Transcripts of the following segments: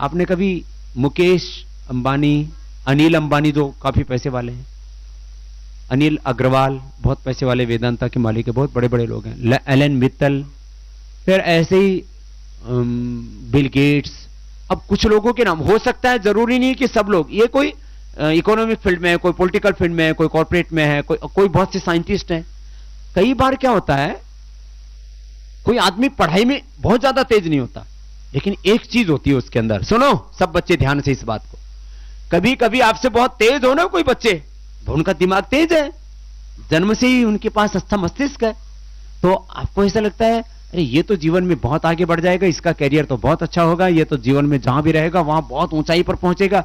आपने कभी मुकेश अंबानी, अनिल अंबानी जो काफी पैसे वाले हैं, अनिल अग्रवाल बहुत पैसे वाले वेदांता के मालिक है, बहुत बड़े बड़े लोग हैं, एलन मित्तल, फिर ऐसे ही बिल गेट्स। अब कुछ लोगों के नाम हो सकता है, जरूरी नहीं कि सब लोग, ये कोई इकोनॉमिक फील्ड में है, कोई पॉलिटिकल फील्ड में है, कोई कॉर्पोरेट में है, कोई बहुत से साइंटिस्ट हैं। कई बार क्या होता है, कोई आदमी पढ़ाई में बहुत ज्यादा तेज नहीं होता, लेकिन एक चीज होती है उसके अंदर, सुनो सब बच्चे ध्यान से इस बात को, कभी कभी आपसे बहुत तेज हो ना कोई बच्चे, तो उनका दिमाग तेज है, जन्म से ही उनके पास अच्छा मस्तिष्क है, तो आपको ऐसा लगता है अरे ये तो जीवन में बहुत आगे बढ़ जाएगा, इसका कैरियर तो बहुत अच्छा होगा, ये तो जीवन में जहां भी रहेगा वहां बहुत ऊंचाई पर पहुंचेगा,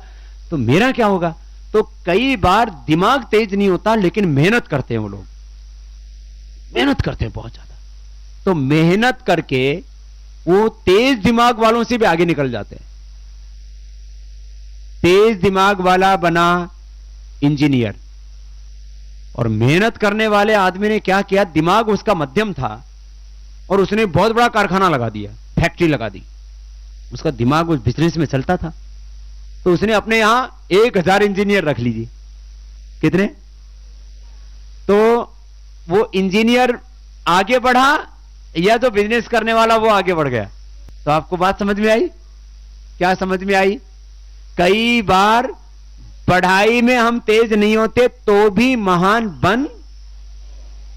तो मेरा क्या होगा। तो कई बार दिमाग तेज नहीं होता, लेकिन मेहनत करते हैं वो लोग, मेहनत करते हैं बहुत ज्यादा, तो मेहनत करके वो तेज दिमाग वालों से भी आगे निकल जाते हैं। तेज दिमाग वाला बना इंजीनियर, और मेहनत करने वाले आदमी ने क्या किया, दिमाग उसका मध्यम था और उसने बहुत बड़ा कारखाना लगा दिया, फैक्ट्री लगा दी, उसका दिमाग उस बिजनेस में चलता था, तो उसने अपने यहां 1000 इंजीनियर रख लीजिए। कितने? तो वो इंजीनियर आगे बढ़ा या जो बिजनेस करने वाला वो आगे बढ़ गया। तो आपको बात समझ में आई? क्या समझ में आई? कई बार पढ़ाई में हम तेज नहीं होते तो भी महान बन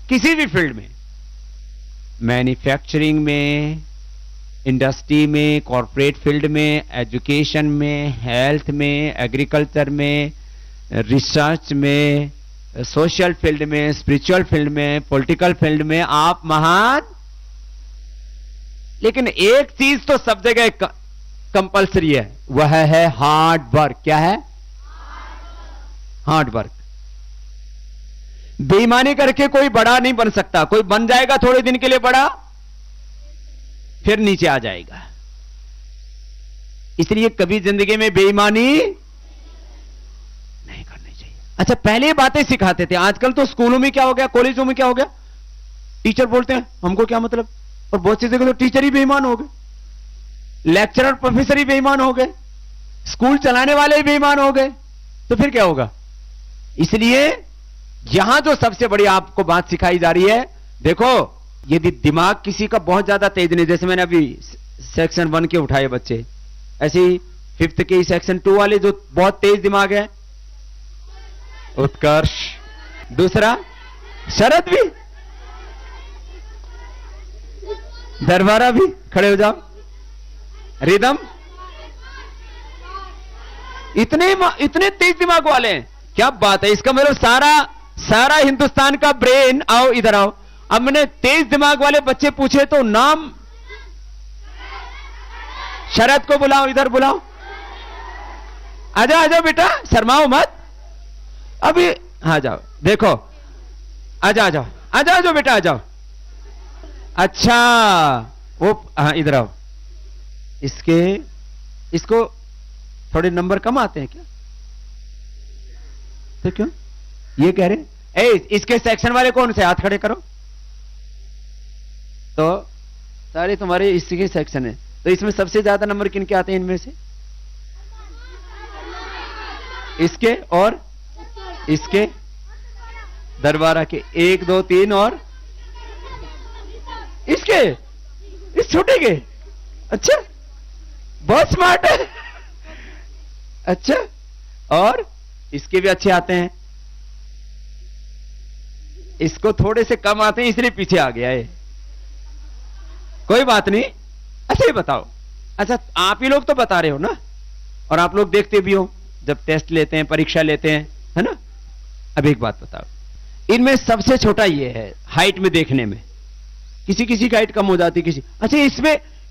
किसी भी फील्ड में, मैन्युफैक्चरिंग में, इंडस्ट्री में, कॉर्पोरेट फील्ड में, एजुकेशन में, हेल्थ में, एग्रीकल्चर में, रिसर्च में, सोशल फील्ड में, स्पिरिचुअल फील्ड में, पॉलिटिकल फील्ड में आप महान। लेकिन एक चीज तो सब जगह कंपल्सरी है, वह है हार्ड वर्क। क्या है? Hard work. बेईमानी करके कोई बड़ा नहीं बन सकता, कोई बन जाएगा थोड़े दिन के लिए बड़ा, फिर नीचे आ जाएगा। इसलिए कभी जिंदगी में बेईमानी नहीं करनी चाहिए। अच्छा, पहले बातें सिखाते थे, आजकल तो स्कूलों में क्या हो गया, कॉलेजों में क्या हो गया, टीचर बोलते हैं हमको क्या मतलब, और बहुत सी जगह तो टीचर ही बेईमान हो गए, लेक्चरर प्रोफेसर ही बेईमान हो गए, स्कूल चलाने वाले ही बेईमान हो गए, तो फिर क्या होगा। इसलिए यहां जो सबसे बड़ी आपको बात सिखाई जा रही है, देखो यदि दिमाग किसी का बहुत ज्यादा तेज नहीं, जैसे मैंने अभी सेक्शन 1 के उठाए बच्चे, ऐसे ही 5th के सेक्शन 2 वाले जो बहुत तेज दिमाग है, उत्कर्ष, दूसरा शरद भी, दरबारा भी, खड़े हो जाओ, रिदम, इतने तेज दिमाग वाले हैं, क्या बात है। इसका मतलब सारा हिंदुस्तान का ब्रेन, आओ इधर आओ। अब मैंने तेज दिमाग वाले बच्चे पूछे तो नाम, शरद को बुलाओ, इधर बुलाओ, आजा आजा बेटा, शर्माओ मत, अभी हाँ जाओ, देखो आजा आजा आजा आजा बेटा, आ जाओ। अच्छा वो हाँ इधर आओ, इसको थोड़े नंबर कम आते हैं क्या? तो क्यों ये कह रहे, इसके सेक्शन वाले कौन से, हाथ खड़े करो। तो सारे तुम्हारे इसके सेक्शन है, तो इसमें सबसे ज्यादा नंबर किनके आते हैं इनमें से? इसके और इसके, दरबारा के 1 2 3 और इसके, इस छोटे के। अच्छा बहुत स्मार्ट है। अच्छा, और इसके भी अच्छे आते हैं, इसको थोड़े से कम आते हैं इसलिए पीछे आ गया है, कोई बात नहीं। अच्छा ये बताओ, अच्छा आप ही लोग तो बता रहे हो ना, और आप लोग देखते भी हो जब टेस्ट लेते हैं, परीक्षा लेते हैं, है ना। अब एक बात बताओ, इनमें सबसे छोटा ये है हाइट में देखने में, किसी किसी की हाइट कम हो जाती, किसी। अच्छा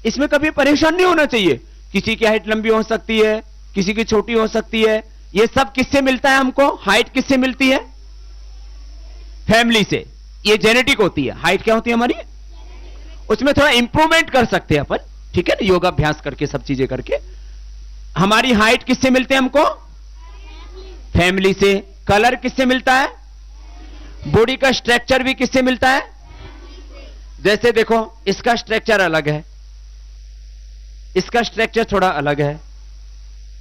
इसमें कभी परेशान नहीं होना चाहिए, किसी की हाइट लंबी हो सकती है, किसी की छोटी हो सकती है, ये सब किससे मिलता है हमको, हाइट किससे मिलती है? फैमिली से। ये जेनेटिक होती है, हाइट क्या होती है हमारी, उसमें थोड़ा इंप्रूवमेंट कर सकते हैं अपन, ठीक है ना, योगाभ्यास करके, सब चीजें करके। हमारी हाइट किससे मिलते हैं हमको? फैमिली से। कलर किससे मिलता है? बॉडी का स्ट्रक्चर भी किससे मिलता है? जैसे देखो इसका स्ट्रक्चर अलग है, इसका स्ट्रक्चर थोड़ा अलग है,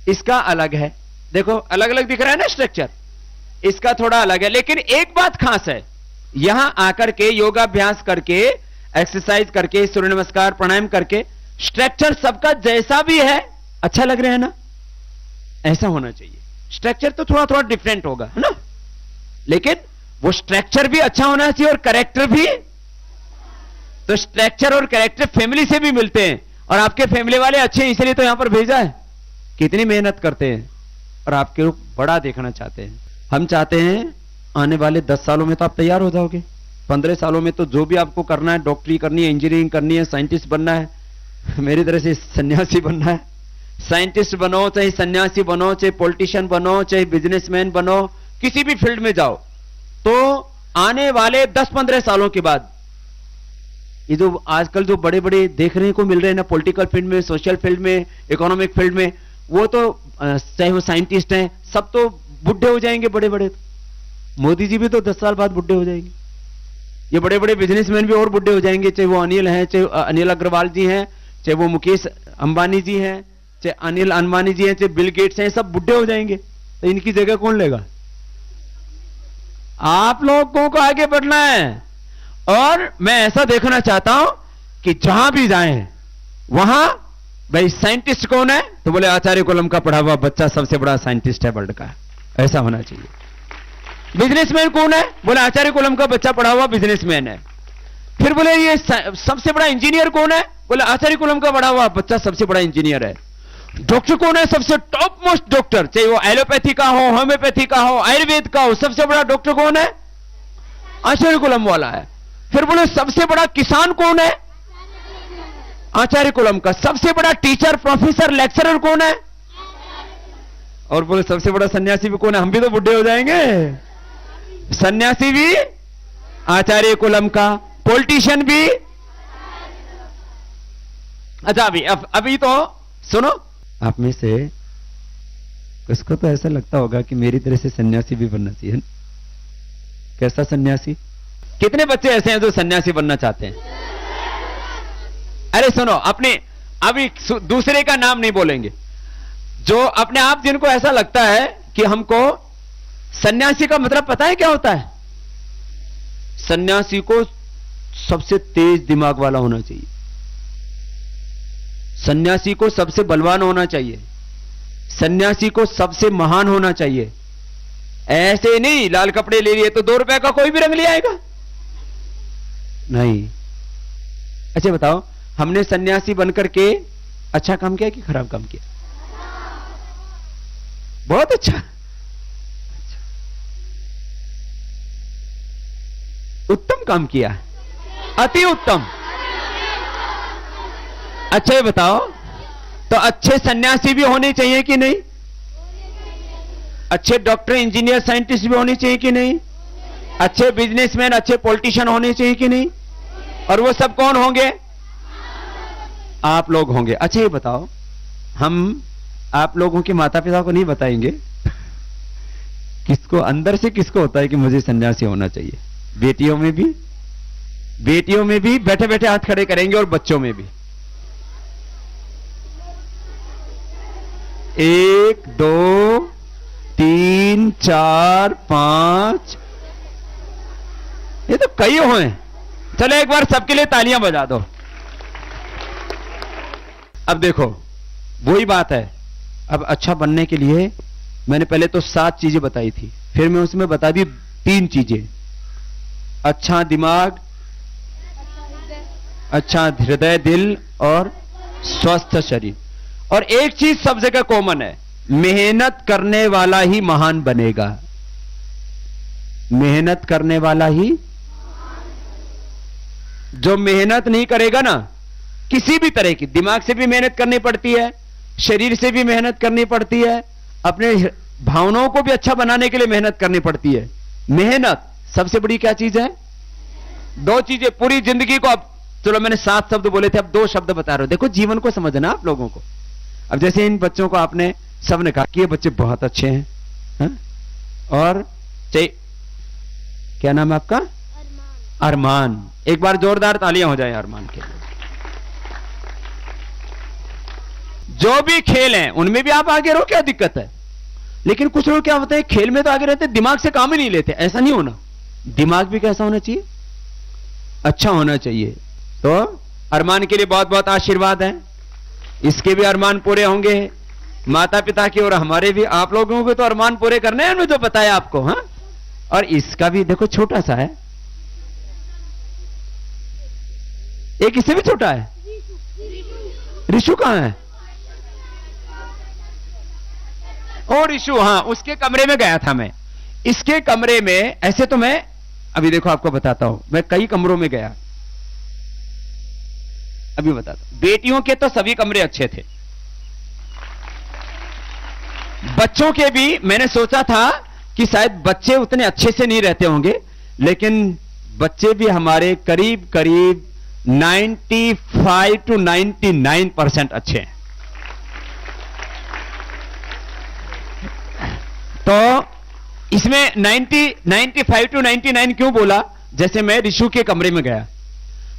इसका अलग है, देखो अलग अलग दिख रहा है ना स्ट्रक्चर, इसका थोड़ा अलग है। लेकिन एक बात खास है, यहां आकर के योगाभ्यास करके, एक्सरसाइज करके, सूर्य नमस्कार प्राणायाम करके स्ट्रक्चर सबका जैसा भी है अच्छा लग रहा है ना, ऐसा होना चाहिए। स्ट्रक्चर तो थोड़ा थोड़ा डिफरेंट होगा, है ना, लेकिन वो स्ट्रक्चर भी अच्छा होना चाहिए और कैरेक्टर भी। तो स्ट्रक्चर और कैरेक्टर फैमिली से भी मिलते हैं, और आपके फैमिली वाले अच्छे हैं इसलिए तो यहां पर भेजा है। कितनी मेहनत करते हैं और आपके लोग बड़ा देखना चाहते हैं। हम चाहते हैं आने वाले 10 सालों में तो आप तैयार हो जाओगे, 15 सालों में तो जो भी आपको करना है, डॉक्टरी करनी है, इंजीनियरिंग करनी है, साइंटिस्ट बनना है, मेरी तरह से सन्यासी बनना है। साइंटिस्ट बनो, चाहे सन्यासी बनो, चाहे पॉलिटिशियन बनो, चाहे बिजनेसमैन बनो, किसी भी फील्ड में जाओ, तो आने वाले 10-15 सालों के बाद ये जो आजकल जो बड़े बड़े देखने को मिल रहे हैं ना, पॉलिटिकल फील्ड में, सोशल फील्ड में, इकोनॉमिक फील्ड में, वो तो चाहे वो साइंटिस्ट हैं, सब तो बुढ़े हो जाएंगे बड़े बड़े। मोदी जी भी तो 10 साल बाद बुढ़े हो जाएंगे। ये बड़े बड़े बिजनेसमैन भी और बुढ़े हो जाएंगे, चाहे वो अनिल हैं, चाहे अनिल अग्रवाल जी हैं, चाहे वो मुकेश अंबानी जी हैं, चाहे अनिल अंबानी जी हैं, चाहे बिल गेट्स हैं, सब बुढ़े हो जाएंगे। तो इनकी जगह कौन लेगा? आप लोगों को आगे बढ़ना है। और मैं ऐसा देखना चाहता हूं कि जहां भी जाएं वहां, भाई साइंटिस्ट कौन है तो बोले आचार्य कुलम का पढ़ा हुआ बच्चा सबसे बड़ा साइंटिस्ट है वर्ल्ड का, ऐसा होना चाहिए। बिजनेसमैन कौन है, बोले आचार्य कुलम का बच्चा पढ़ा हुआ बिजनेसमैन है। फिर बोले ये सबसे बड़ा इंजीनियर कौन है, बोले आचार्य कुलम का पढ़ा हुआ बच्चा सबसे बड़ा इंजीनियर है। डॉक्टर कौन है, सबसे टॉप मोस्ट डॉक्टर, चाहे वो एलोपैथी का हो, होम्योपैथी का हो, आयुर्वेद का हो, सबसे बड़ा डॉक्टर कौन है? आचार्य कुलम वाला है। फिर बोले सबसे बड़ा किसान कौन है? आचार्य कुलम का। सबसे बड़ा टीचर, प्रोफेसर, लेक्चरर कौन है? और बोले सबसे बड़ा सन्यासी भी कौन है? हम भी तो बुढ़े हो जाएंगे। सन्यासी भी आचार्य कुलम का, पॉलिटिशियन भी। अच्छा अभी तो सुनो, आप में से उसको तो ऐसा लगता होगा कि मेरी तरह से सन्यासी भी बनना चाहिए। कैसा सन्यासी? कितने बच्चे ऐसे हैं जो सन्यासी बनना चाहते हैं? अरे सुनो, अपने अभी दूसरे का नाम नहीं बोलेंगे, जो अपने आप जिनको ऐसा लगता है कि हमको सन्यासी का मतलब पता है क्या होता है? सन्यासी को सबसे तेज दिमाग वाला होना चाहिए, सन्यासी को सबसे बलवान होना चाहिए, सन्यासी को सबसे महान होना चाहिए। ऐसे नहीं लाल कपड़े ले लिए तो 2 रुपए का कोई भी रंग ले आएगा, नहीं। अच्छा बताओ, हमने सन्यासी बनकर के अच्छा काम किया कि खराब काम किया? बहुत अच्छा, उत्तम काम किया, अति उत्तम। अच्छा ये बताओ, तो अच्छे सन्यासी भी होने चाहिए कि नहीं? अच्छे डॉक्टर, इंजीनियर, साइंटिस्ट भी होने चाहिए कि नहीं? अच्छे बिजनेसमैन, अच्छे पॉलिटिशियन होने चाहिए कि नहीं? और वो सब कौन होंगे? आप लोग होंगे। अच्छा ये बताओ, हम आप लोगों के माता पिता को नहीं बताएंगे किसको अंदर से किसको होता है कि मुझे सन्यासी होना चाहिए? बेटियों में भी बैठे बैठे हाथ खड़े करेंगे, और बच्चों में भी। 1 2 3 4 5, ये तो कई हुए। चलो एक बार सबके लिए तालियां बजा दो। अब देखो वही बात है, अब अच्छा बनने के लिए मैंने पहले तो 7 चीजें बताई थी, फिर मैं उसमें बता दी 3 चीजें। अच्छा दिमाग, अच्छा हृदय, दिल, और स्वस्थ शरीर। और एक चीज सब जगह कॉमन है, मेहनत करने वाला ही महान बनेगा। मेहनत करने वाला ही, जो मेहनत नहीं करेगा ना, किसी भी तरह की, दिमाग से भी मेहनत करनी पड़ती है, शरीर से भी मेहनत करनी पड़ती है, अपने भावनाओं को भी अच्छा बनाने के लिए मेहनत करनी पड़ती है। मेहनत सबसे बड़ी क्या चीज है? 2 चीजें पूरी जिंदगी को। अब चलो मैंने 7 शब्द बोले थे, अब 2 शब्द बता रहा हूं। देखो जीवन को समझना आप लोगों को। अब जैसे इन बच्चों को आपने सबने कहा कि ये बच्चे बहुत अच्छे हैं, है? और क्या नाम है आपका? अरमान। एक बार जोरदार तालियां हो जाए अरमान के लिए। जो भी खेल हैं उनमें भी आप आगे रहो, क्या दिक्कत है। लेकिन कुछ लोग क्या होते हैं, खेल में तो आगे रहते, दिमाग से काम ही नहीं लेते। ऐसा नहीं होना, दिमाग भी कैसा होना चाहिए, अच्छा होना चाहिए। तो अरमान के लिए बहुत बहुत आशीर्वाद है, इसके भी अरमान पूरे होंगे, माता पिता के और हमारे भी। आप लोगों को तो अरमान पूरे करने हैं, जो बताया आपको। हाँ, और इसका भी देखो छोटा सा है, एक इससे भी छोटा है। रिशु कहां है? ओ रिशु, हाँ, उसके कमरे में गया था मैं। इसके कमरे में, ऐसे तो मैं अभी देखो आपको बताता हूं, मैं कई कमरों में गया, अभी बताता हूं। बेटियों के तो सभी कमरे अच्छे थे, बच्चों के भी मैंने सोचा था कि शायद बच्चे उतने अच्छे से नहीं रहते होंगे, लेकिन बच्चे भी हमारे करीब करीब 95 to 99% अच्छे हैं। तो इसमें 95 to 99 क्यों बोला? जैसे मैं रिशु के कमरे में गया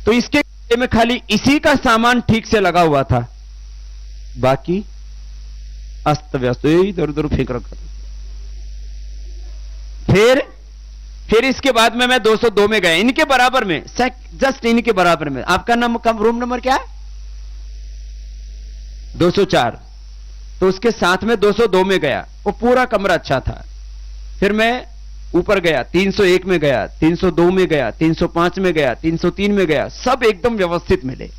तो इसके कमरे में खाली इसी का सामान ठीक से लगा हुआ था, बाकी अस्त व्यस्त इधर उधर फेंक रखा था। फिर इसके बाद में मैं 202 में गया, इनके बराबर में, जस्ट इनके बराबर में। आपका नाम रूम नंबर क्या है? 204। तो उसके साथ में 202 में गया, वो पूरा कमरा अच्छा था। फिर मैं ऊपर गया, 301 में गया, 302 में गया, 305 में गया, 303 में गया, सब एकदम व्यवस्थित मिले।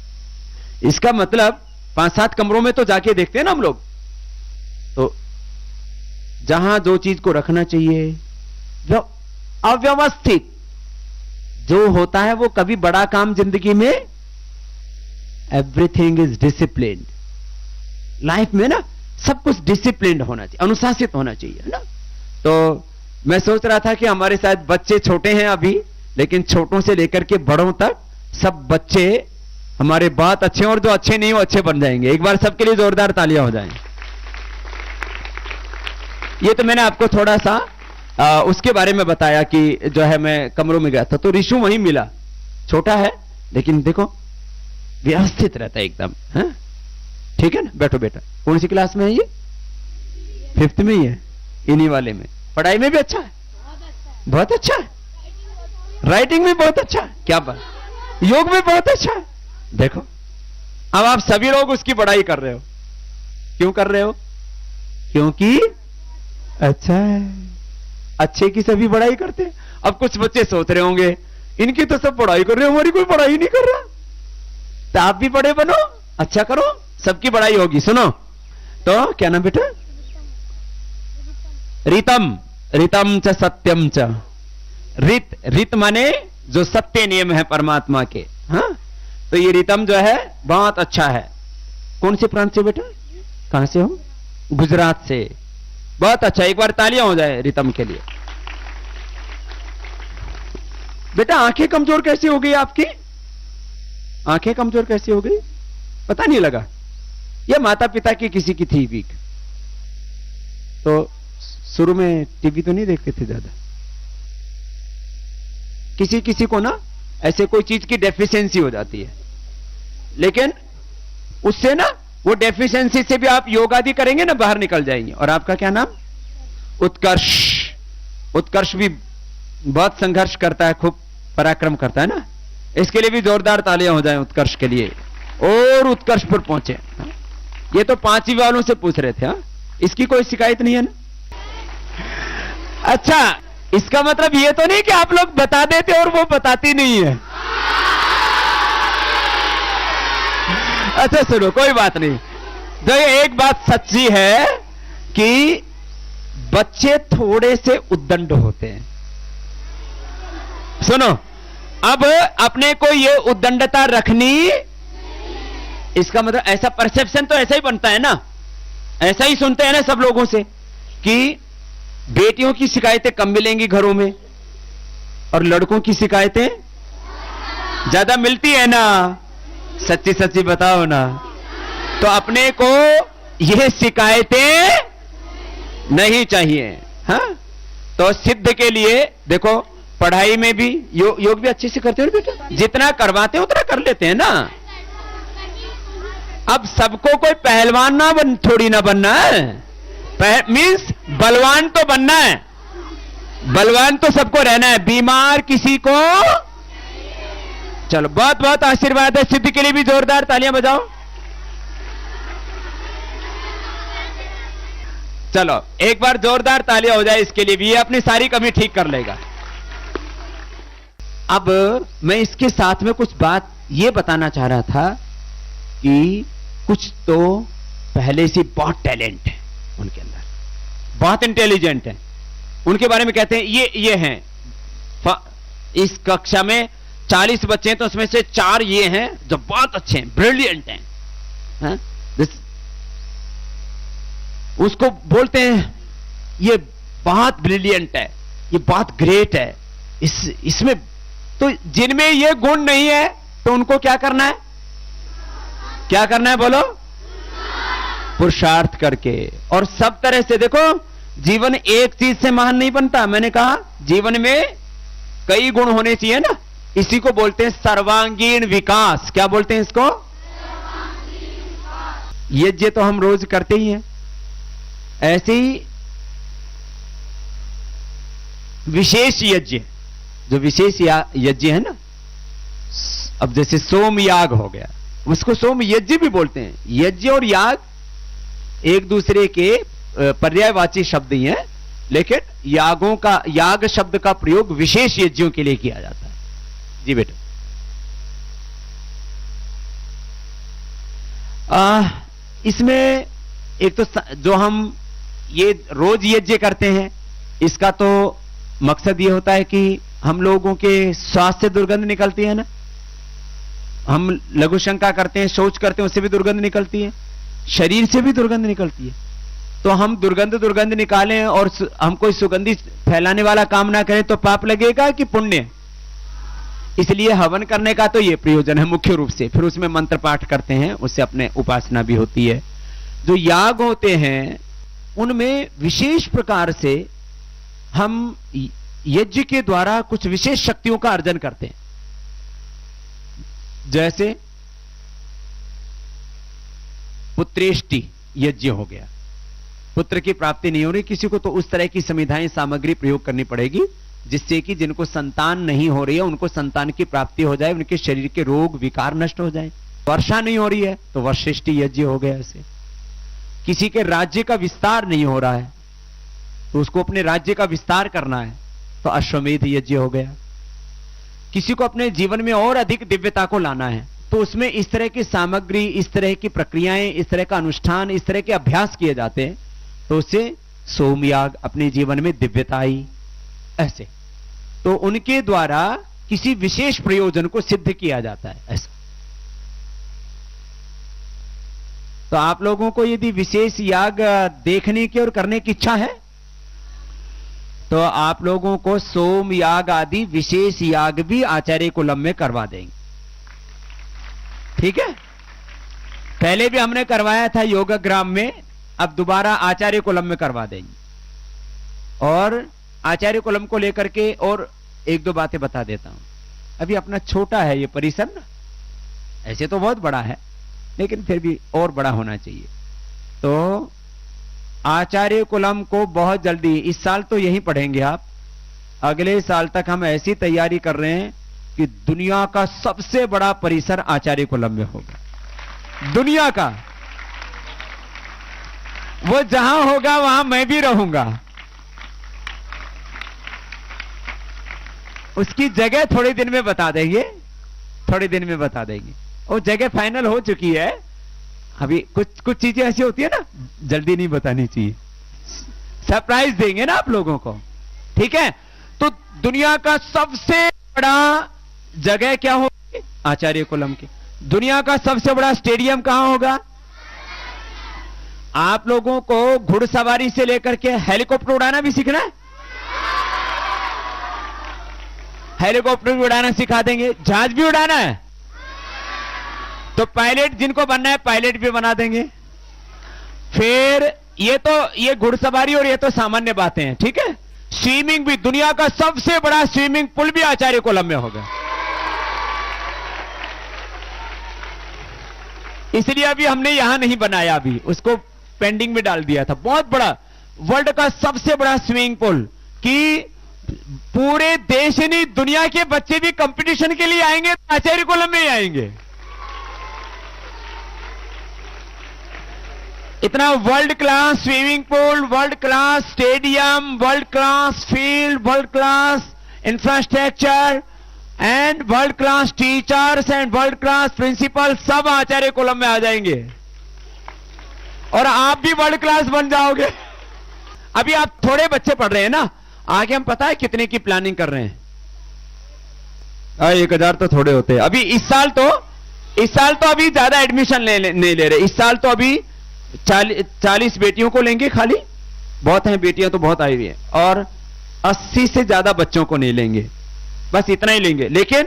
इसका मतलब 5-7 कमरों में तो जाके देखते हैं ना हम लोग, तो जहां जो चीज को रखना चाहिए, जो अव्यवस्थित जो होता है वो कभी बड़ा काम जिंदगी में, एवरीथिंग इज डिसिप्लिन्ड। लाइफ में ना सब कुछ डिसिप्लिन्ड होना चाहिए, अनुशासित होना चाहिए, है ना। तो मैं सोच रहा था कि हमारे साथ बच्चे छोटे हैं अभी, लेकिन छोटों से लेकर के बड़ों तक सब बच्चे हमारे बहुत अच्छे हैं, और जो अच्छे नहीं वो अच्छे बन जाएंगे। एक बार सबके लिए जोरदार तालियां हो जाएं। ये तो मैंने आपको थोड़ा सा उसके बारे में बताया कि जो है मैं कमरों में गया था, तो रिशु वहीं मिला, छोटा है लेकिन देखो व्यवस्थित रहता है एकदम। हाँ, ठीक है ना। बैठो बेटा, कौन सी क्लास में है ये? 5th में ही है, इन्हीं वाले में। पढ़ाई में भी अच्छा है, बहुत अच्छा है, राइटिंग में बहुत अच्छा है, क्या बात, योग में बहुत अच्छा है। देखो अब आप सभी लोग उसकी पढ़ाई कर रहे हो, क्यों कर रहे हो? क्योंकि अच्छा है। अच्छे की सभी पढ़ाई करते हैं। अब कुछ बच्चे सोच रहे होंगे इनकी तो सब पढ़ाई कर रहे हैं, हमारी कोई पढ़ाई नहीं कर रहा। तो आप भी बड़े बनो, अच्छा करो, सबकी पढ़ाई होगी। सुनो तो क्या नाम बेटा? रितम, रितम च सत्यम च। रित माने जो सत्य नियम है परमात्मा के। हाँ, तो ये रितम जो है बहुत अच्छा है। कौन से प्रांत से बेटा? कहां से हो? गुजरात से। बहुत अच्छा, एक बार तालियां हो जाए रितम के लिए। बेटा आंखें कमजोर कैसे हो गई आपकी? आंखें कमजोर कैसे हो गई? पता नहीं लगा? ये माता पिता की किसी की थी वीक, तो शुरू में टीवी तो नहीं देखते थे ज्यादा। किसी किसी को ना ऐसे कोई चीज की डेफिशिएंसी हो जाती है, लेकिन उससे ना वो डेफिशिएंसी से भी आप योग आदि करेंगे ना, बाहर निकल जाएंगे। और आपका क्या नाम? उत्कर्ष। उत्कर्ष भी बहुत संघर्ष करता है, खूब पराक्रम करता है ना। इसके लिए भी जोरदार तालियां हो जाएं उत्कर्ष के लिए, और उत्कर्ष पर पहुंचे। ये तो 5वीं वालों से पूछ रहे थे। हाँ, इसकी कोई शिकायत नहीं है ना? अच्छा, इसका मतलब ये तो नहीं कि आप लोग बता देते और वो बताती नहीं है। अच्छा सुनो, कोई बात नहीं। जो ये एक बात सच्ची है कि बच्चे थोड़े से उद्दंड होते हैं। सुनो, अब अपने को ये उद्दंडता रखनी, इसका मतलब ऐसा परसेप्शन तो ऐसा ही बनता है ना, ऐसा ही सुनते हैं ना सब लोगों से कि बेटियों की शिकायतें कम मिलेंगी घरों में और लड़कों की शिकायतें ज्यादा मिलती है ना। सच्ची सच्ची बताओ ना। तो अपने को यह शिकायतें नहीं चाहिए। हाँ, तो सिद्ध के लिए देखो पढ़ाई में भी योग भी अच्छे से करते हो बेटा, जितना करवाते हैं उतना कर लेते हैं ना। अब सबको कोई पहलवान ना थोड़ी ना बनना है, मीन्स बलवान तो बनना है, बलवान तो सबको रहना है, बीमार किसी को। चलो बहुत बहुत आशीर्वाद है, सिद्धि के लिए भी जोरदार तालियां बजाओ। चलो एक बार जोरदार तालियां हो जाए इसके लिए भी, ये अपनी सारी कमी ठीक कर लेगा। अब मैं इसके साथ में कुछ बात ये बताना चाह रहा था कि कुछ तो पहले से बहुत टैलेंट है उनके अंदर, बहुत इंटेलिजेंट है, उनके बारे में कहते हैं ये हैं। इस कक्षा में 40 बच्चे हैं तो उसमें से 4 ये हैं जो बहुत अच्छे हैं, ब्रिलियंट हैं, है? उसको बोलते हैं ये बहुत ब्रिलियंट है, ये बहुत ग्रेट है। इसमें तो जिनमें ये गुण नहीं है तो उनको क्या करना है, क्या करना है बोलो, पुरुषार्थ करके। और सब तरह से देखो, जीवन एक चीज से महान नहीं बनता, मैंने कहा जीवन में कई गुण होने चाहिए ना, इसी को बोलते हैं सर्वांगीण विकास। क्या बोलते हैं इसको, यज्ञ तो हम रोज करते ही हैं, ऐसे ही विशेष यज्ञ, जो विशेष यज्ञ है ना, अब जैसे सोम याग हो गया, उसको सोम यज्ञ भी बोलते हैं। यज्ञ और याग एक दूसरे के पर्यायवाची शब्द ही हैं, लेकिन यागों का, याग शब्द का प्रयोग विशेष यज्ञों के लिए किया जाता है। जी बेटा, इसमें एक तो जो हम ये रोज यज्ञ करते हैं, इसका तो मकसद ये होता है कि हम लोगों के स्वास्थ्य से दुर्गंध निकलती है ना, हम लघु शंका करते हैं, शौच करते हैं, उससे भी दुर्गंध निकलती है, शरीर से भी दुर्गंध निकलती है। तो हम दुर्गंध निकालें और हम कोई सुगंधी फैलाने वाला काम ना करें तो पाप लगेगा कि पुण्य। इसलिए हवन करने का तो ये प्रयोजन है मुख्य रूप से। फिर उसमें मंत्र पाठ करते हैं, उससे अपने उपासना भी होती है। जो याग होते हैं उनमें विशेष प्रकार से हम यज्ञ के द्वारा कुछ विशेष शक्तियों का अर्जन करते हैं। जैसे पुत्रेष्टि यज्ञ हो गया, पुत्र की प्राप्ति नहीं हो रही किसी को, तो उस तरह की संविधाएं सामग्री प्रयोग करनी पड़ेगी जिससे कि जिनको संतान नहीं हो रही है उनको संतान की प्राप्ति हो जाए, उनके शरीर के रोग विकार नष्ट हो जाए। वर्षा नहीं हो रही है तो वर्षेष्टि यज्ञ हो गया। ऐसे किसी के राज्य का विस्तार नहीं हो रहा है तो उसको अपने राज्य का विस्तार करना है तो अश्वमेध यज्ञ हो गया। किसी को अपने जीवन में और अधिक दिव्यता को लाना है तो उसमें इस तरह की सामग्री, इस तरह की प्रक्रियाएं, इस तरह का अनुष्ठान, इस तरह के अभ्यास किए जाते हैं, तो उससे सोमयाग, अपने जीवन में दिव्यता आई। ऐसे तो उनके द्वारा किसी विशेष प्रयोजन को सिद्ध किया जाता है। ऐसा तो आप लोगों को यदि विशेष याग देखने की और करने की इच्छा है तो आप लोगों को सोम याग आदि विशेष याग भी आचार्य कुलम में करवा देंगे। ठीक है, पहले भी हमने करवाया था योगग्राम में, अब दोबारा आचार्य कुलम में करवा देंगे। और आचार्य कुलम को लेकर के और एक दो बातें बता देता हूं। अभी अपना छोटा है ये परिसर ना, ऐसे तो बहुत बड़ा है लेकिन फिर भी और बड़ा होना चाहिए। तो आचार्य कुलम को बहुत जल्दी, इस साल तो यहीं पढ़ेंगे आप, अगले साल तक हम ऐसी तैयारी कर रहे हैं कि दुनिया का सबसे बड़ा परिसर आचार्य कुलम में होगा। दुनिया का, वो जहां होगा वहां मैं भी रहूंगा। उसकी जगह थोड़े दिन में बता देंगे, थोड़े दिन में बता देंगे। वो जगह फाइनल हो चुकी है, अभी कुछ चीजें ऐसी होती है ना जल्दी नहीं बतानी चाहिए, सरप्राइज देंगे ना आप लोगों को। ठीक है, तो दुनिया का सबसे बड़ा जगह क्या होगी, आचार्य कुलम की। दुनिया का सबसे बड़ा स्टेडियम कहां होगा। आप लोगों को घुड़सवारी से लेकर के हेलीकॉप्टर उड़ाना भी सीखना है, हेलीकॉप्टर भी उड़ाना सिखा देंगे। जहाज भी उड़ाना है तो पायलट जिनको बनना है पायलट भी बना देंगे। फिर ये घुड़सवारी और ये तो सामान्य बातें हैं। ठीक है, स्विमिंग भी, दुनिया का सबसे बड़ा स्विमिंग पूल भी आचार्य कुलम में होगा। इसलिए अभी हमने यहां नहीं बनाया, अभी उसको पेंडिंग में डाल दिया था। बहुत बड़ा, वर्ल्ड का सबसे बड़ा स्विमिंग पूल कि पूरे देश नहीं दुनिया के बच्चे भी कंपटीशन के लिए आएंगे तो आचार्यकुलम में ही आएंगे। इतना world class swimming pool, world class stadium, world class field, world class infrastructure and world class teachers and world class principal, सब आचार्यकुलम में आ जाएंगे और आप भी वर्ल्ड क्लास बन जाओगे। अभी आप थोड़े बच्चे पढ़ रहे हैं ना, आगे हम पता है कितने की प्लानिंग कर रहे हैं। 1000 तो थोड़े होते हैं। अभी इस साल तो अभी ज्यादा एडमिशन नहीं ले रहे। इस साल तो अभी 40 बेटियों को लेंगे खाली, बहुत हैं बेटियां तो बहुत आई हुई है, और 80 से ज्यादा बच्चों को नहीं लेंगे, बस इतना ही लेंगे। लेकिन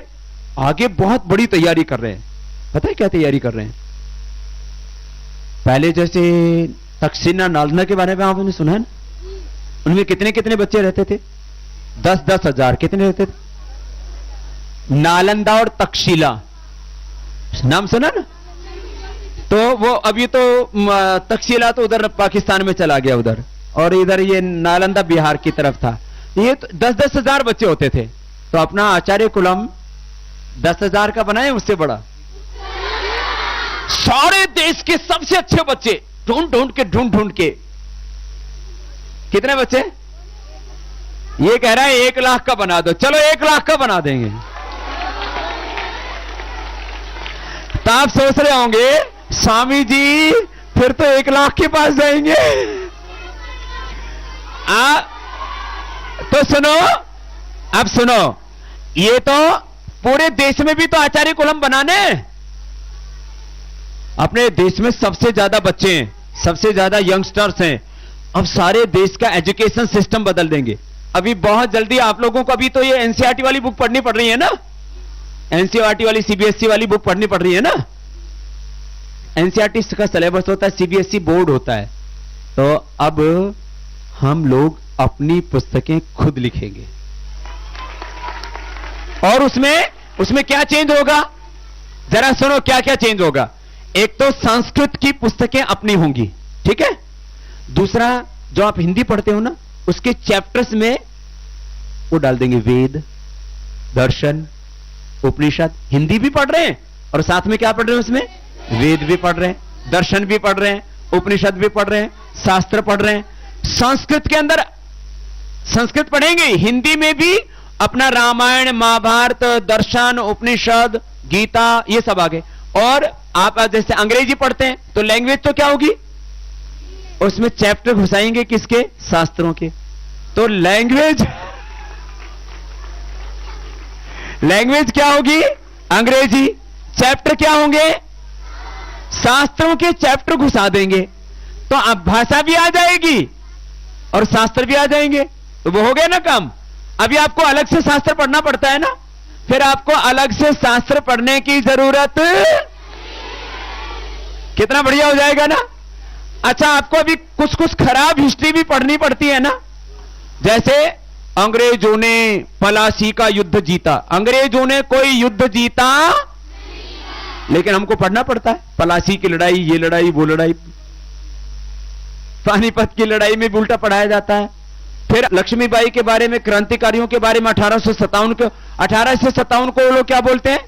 आगे बहुत बड़ी तैयारी कर रहे हैं। पता है क्या तैयारी कर रहे हैं? पहले जैसे तक्षशिला नालंदा के बारे में आपने सुना है ना, उनमें कितने कितने बच्चे रहते थे? 10-10 हजार। कितने रहते थे? नालंदा और तक्षशिला नाम सुना ना? तो वो अभी तो तक्षशिला तो उधर पाकिस्तान में चला गया उधर, और इधर ये नालंदा बिहार की तरफ था। ये तो 10-10 हजार बच्चे होते थे। तो अपना आचार्यकुलम 10,000 का बनाए, उससे बड़ा। सारे देश के सबसे अच्छे बच्चे ढूंढ ढूंढ के। कितने बच्चे? ये कह रहा है 1 लाख का बना दो। चलो 1 लाख का बना देंगे। तो आप सोच रहे होंगे स्वामी जी फिर तो 1 लाख के पास जाएंगे। तो सुनो, अब सुनो, ये तो पूरे देश में भी तो आचार्यकुलम बनाने। अपने देश में सबसे ज्यादा बच्चे हैं, सबसे ज्यादा यंगस्टर्स हैं। अब सारे देश का एजुकेशन सिस्टम बदल देंगे। अभी बहुत जल्दी आप लोगों को, अभी तो ये एनसीईआरटी वाली बुक पढ़नी पड़ रही है ना, एनसीईआरटी वाली सीबीएसई वाली बुक पढ़नी पड़ रही है ना। एनसीईआरटी का सिलेबस होता है, सीबीएसई बोर्ड होता है। तो अब हम लोग अपनी पुस्तकें खुद लिखेंगे। और उसमें क्या चेंज होगा? जरा सुनो क्या क्या चेंज होगा। एक तो संस्कृत की पुस्तकें अपनी होंगी, ठीक है। दूसरा, जो आप हिंदी पढ़ते हो ना, उसके चैप्टर्स में वो डाल देंगे वेद, दर्शन, उपनिषद। हिंदी भी पढ़ रहे हैं और साथ में क्या पढ़ रहे हैं? उसमें वेद भी पढ़ रहे हैं, दर्शन भी पढ़ रहे हैं, उपनिषद भी पढ़ रहे हैं, शास्त्र पढ़ रहे हैं। संस्कृत के अंदर संस्कृत पढ़ेंगे, हिंदी में भी अपना रामायण, महाभारत, दर्शन, उपनिषद, गीता, ये सब आ गए। और आप जैसे अंग्रेजी पढ़ते हैं तो लैंग्वेज तो क्या होगी? उसमें चैप्टर घुसाएंगे किसके? शास्त्रों के। तो लैंग्वेज क्या होगी? अंग्रेजी। चैप्टर क्या होंगे? शास्त्रों के चैप्टर घुसा देंगे। तो अब भाषा भी आ जाएगी और शास्त्र भी आ जाएंगे, तो वो हो गया ना काम। अभी आपको अलग से शास्त्र पढ़ना पड़ता है ना, फिर आपको अलग से शास्त्र पढ़ने की जरूरत। कितना बढ़िया हो जाएगा ना। अच्छा, आपको अभी कुछ कुछ खराब हिस्ट्री भी पढ़नी पड़ती है ना। जैसे अंग्रेजों ने पलासी का युद्ध जीता। अंग्रेजों ने कोई युद्ध जीता, लेकिन हमको पढ़ना पड़ता है। पलासी की लड़ाई, ये लड़ाई, वो लड़ाई, पानीपत की लड़ाई में भी उल्टा पढ़ाया जाता है। फिर लक्ष्मीबाई के बारे में, क्रांतिकारियों के बारे में 1857 को वो लोग क्या बोलते हैं?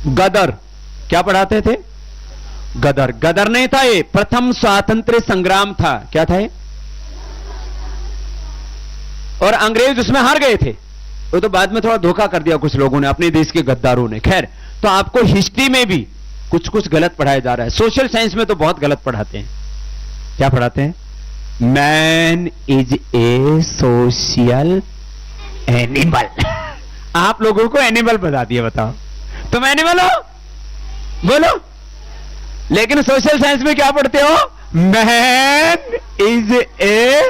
गदर। क्या पढ़ाते थे? गदर। गदर नहीं था ये, प्रथम स्वातंत्र्य संग्राम था। क्या था ये? और अंग्रेज उसमें हार गए थे। वो तो बाद में थोड़ा धोखा कर दिया कुछ लोगों ने, अपने देश के गद्दारों ने। खैर, तो आपको हिस्ट्री में भी कुछ कुछ गलत पढ़ाया जा रहा है। सोशल साइंस में तो बहुत गलत पढ़ाते हैं। क्या पढ़ाते हैं? Man is A social animal. आप लोगों को एनिमल बता दिया। बताओ, तुम एनिमल हो? बोलो। लेकिन सोशल साइंस में क्या पढ़ते हो? Man is a.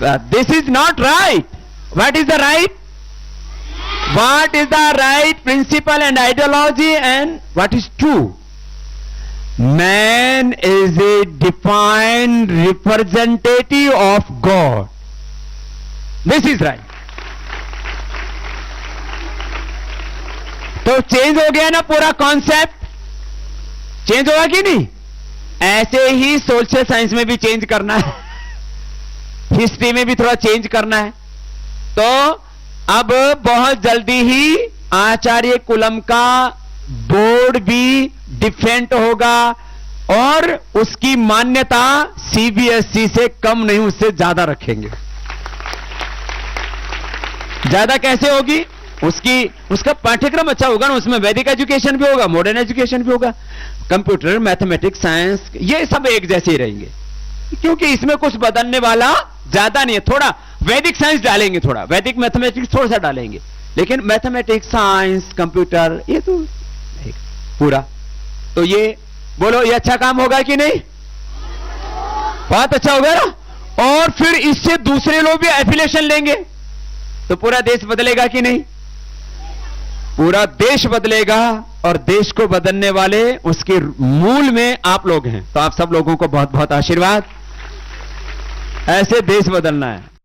This is not right. What is the right? What is the right principal and ideology and what is true? Man is a defined representative of God. This is right. तो change हो गया ना पूरा concept, change होगा कि नहीं? ऐसे ही social science में भी चेंज करना है, हिस्ट्री में भी थोड़ा चेंज करना है। तो अब बहुत जल्दी ही आचार्य कुलम का बोर्ड भी डिफरेंट होगा और उसकी मान्यता सीबीएसई से कम नहीं, उससे ज्यादा रखेंगे। ज्यादा कैसे होगी? उसका पाठ्यक्रम अच्छा होगा ना, उसमें वैदिक एजुकेशन भी होगा, मॉडर्न एजुकेशन भी होगा, कंप्यूटर, मैथमेटिक्स, साइंस, ये सब एक जैसे ही रहेंगे, क्योंकि इसमें कुछ बदलने वाला ज्यादा नहीं है। थोड़ा वैदिक साइंस डालेंगे, थोड़ा वैदिक मैथमेटिक्स थोड़ा सा डालेंगे, लेकिन मैथमेटिक्स, साइंस, कंप्यूटर ये तो पूरा। तो ये बोलो, ये अच्छा काम होगा कि नहीं? बहुत अच्छा होगा ना। और फिर इससे दूसरे लोग भी एफिलिएशन लेंगे तो पूरा देश बदलेगा कि नहीं? पूरा देश बदलेगा, और देश को बदलने वाले उसके मूल में आप लोग हैं। तो आप सब लोगों को बहुत बहुत आशीर्वाद। ऐसे देश बदलना है।